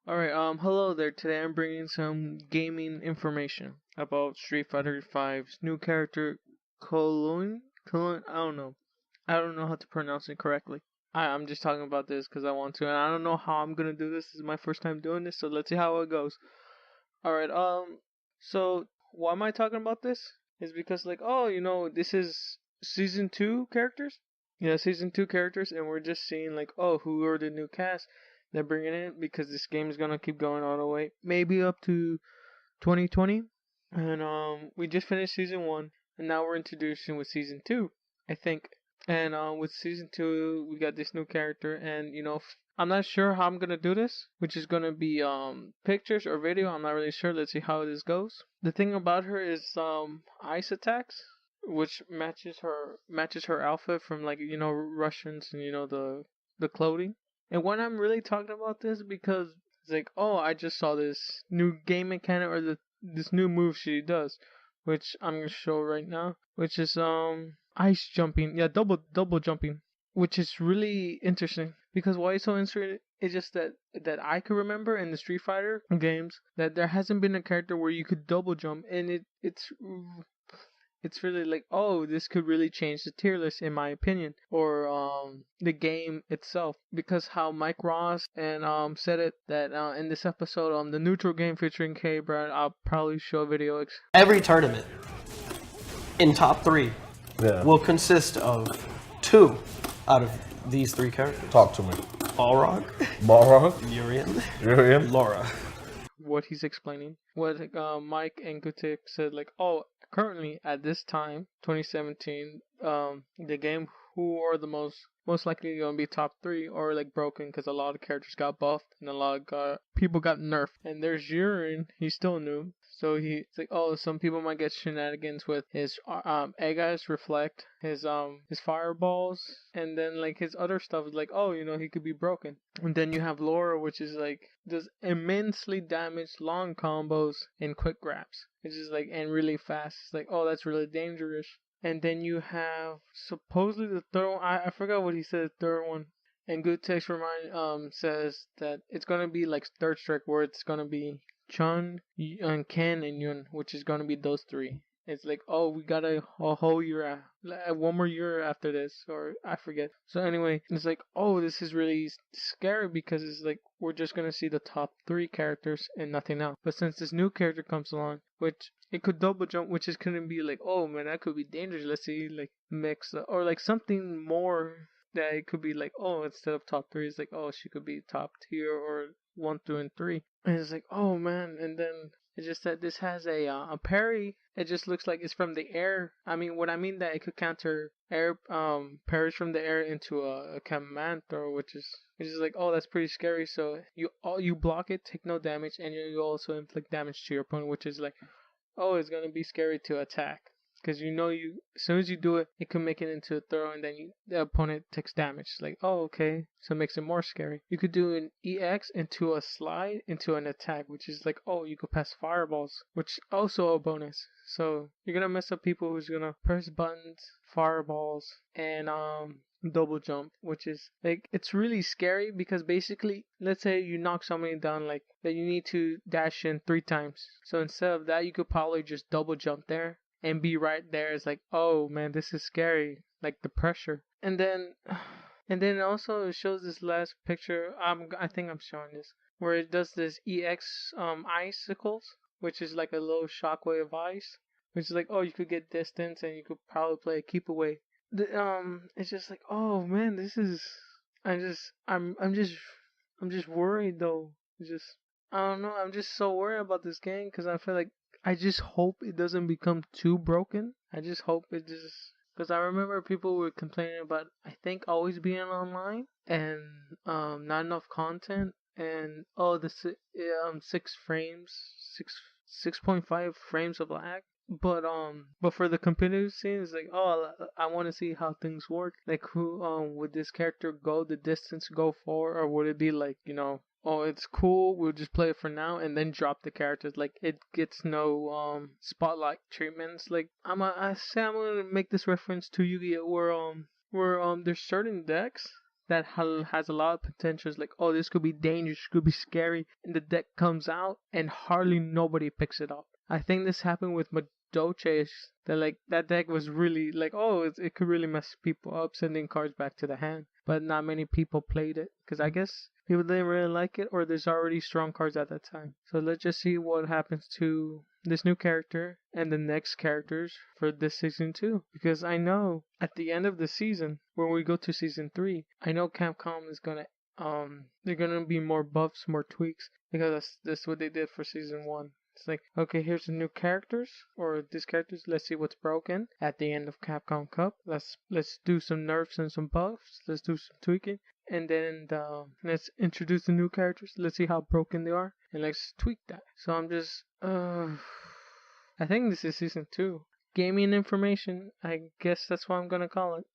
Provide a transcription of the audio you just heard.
Alright, hello there. Today I'm bringing some gaming information about Street Fighter V's new character, kolin? Kolin? I don't know how to pronounce it correctly. I'm just talking about this because I want to, and I don't know how I'm gonna do this. This is my first time doing this, so let's see how it goes. Alright, so why am I talking about this? Is because, like, this is season 2 characters? Yeah, season 2 characters, and we're just seeing, like, who are the new cast they're bringing in, because this game is gonna keep going all the way, maybe up to 2020. And we just finished season 1, and now we're introducing with season 2, I think. And with season 2, we got this new character, and I'm not sure how I'm gonna do this, which is gonna be pictures or video. I'm not really sure. Let's see how this goes. The thing about her is ice attacks, which matches her outfit from, like, Russians, and the clothing. And when I'm really talking about this, because it's like, I just saw this new game mechanic, or this new move she does, which I'm gonna show right now, which is ice jumping. Yeah, double jumping, which is really interesting. Because why it's so interesting is just that I could remember in the Street Fighter games that there hasn't been a character where you could double jump, and it's really like, this could really change the tier list, in my opinion, or the game itself, because how Mike Ross and said it, that in this episode, the neutral game featuring K Brad, I'll probably show a video. Every tournament in top 3 will consist of 2 out of these 3 characters. Talk to me. Balrog, Urian, Laura. What he's explaining, what Mike and Gutik said, like, currently at this time, 2017, the game, who are the most likely going to be top 3, or like broken, because a lot of characters got buffed and a lot of people got nerfed. And there's Urian, he's still new, so it's like, some people might get shenanigans with his egg eyes reflect, his fireballs, and then, like, his other stuff is like, he could be broken. And then you have Laura, which is like, does immensely damage, long combos, and quick grabs, which is like, and really fast. It's like, that's really dangerous. And then you have supposedly the third one. I forgot what he said, the third one. And Good Text says that it's gonna be like Third Strike, where it's gonna be Chun, and Ken, and Yun, which is gonna be those 3. It's like, we got a whole year, one more year after this, or I forget. So anyway, it's like, this is really scary, because it's like, we're just gonna see the top 3 characters and nothing else. But since this new character comes along, which it could double jump, which is gonna be like, man, that could be dangerous. Let's see, like, mix, or like something more, that it could be like, instead of top 3, it's like, she could be top tier, or 1 through and 3. And it's like, man. And then it's just that this has a parry. It just looks like it's from the air. I mean, what I mean that it could counter air parries from the air into a command throw, which is like, that's pretty scary. So you block it, take no damage, and you also inflict damage to your opponent, which is like, it's gonna be scary to attack. Because as soon as you do it, it can make it into a throw, and then the opponent takes damage. Like, okay, so it makes it more scary. You could do an EX into a slide into an attack, which is like, you could pass fireballs, which also a bonus. So you're gonna mess up people who's gonna press buttons, fireballs, and double jump, which is like, it's really scary, because basically, let's say you knock somebody down, like that, you need to dash in 3 times. So instead of that, you could probably just double jump there and be right there. It's like, man, this is scary, like the pressure. And then also it shows this last picture. I think I'm showing this, where it does this EX icicles, which is like a little shockwave of ice, which is like, you could get distance, and you could probably play keep away. It's just like, man, this is. I'm just worried though. I don't know. I'm just so worried about this game, because I feel like, I just hope it doesn't become too broken. I just hope it just, because I remember people were complaining about, I think, always being online, and not enough content, and the 6.5 frames of lag. But for the competitive scene, it's like, I want to see how things work. Like, who would this character go the distance, go for, or would it be like, it's cool, we'll just play it for now, and then drop the characters. Like, it gets no spotlight treatments. Like, I say I'm gonna make this reference to Yu-Gi-Oh, where there's certain decks that has a lot of potential. It's like, oh, this could be dangerous, could be scary, and the deck comes out and hardly nobody picks it up. I think this happened with Madoche. That like that deck was really like, oh, it could really mess people up, sending cards back to the hand. But not many people played it because I guess people didn't really like it, or there's already strong cards at that time. So let's just see what happens to this new character and the next characters for this season 2. Because I know at the end of the season, when we go to season 3, I know Capcom is gonna they're gonna be more buffs, more tweaks, because that's what they did for season 1. It's like, okay, here's the new characters, or these characters. Let's see what's broken at the end of Capcom Cup. Let's do some nerfs and some buffs. Let's do some tweaking, and then let's introduce the new characters. Let's see how broken they are, and let's tweak that. So I'm just, I think this is season 2. Gaming information. I guess that's what I'm gonna call it.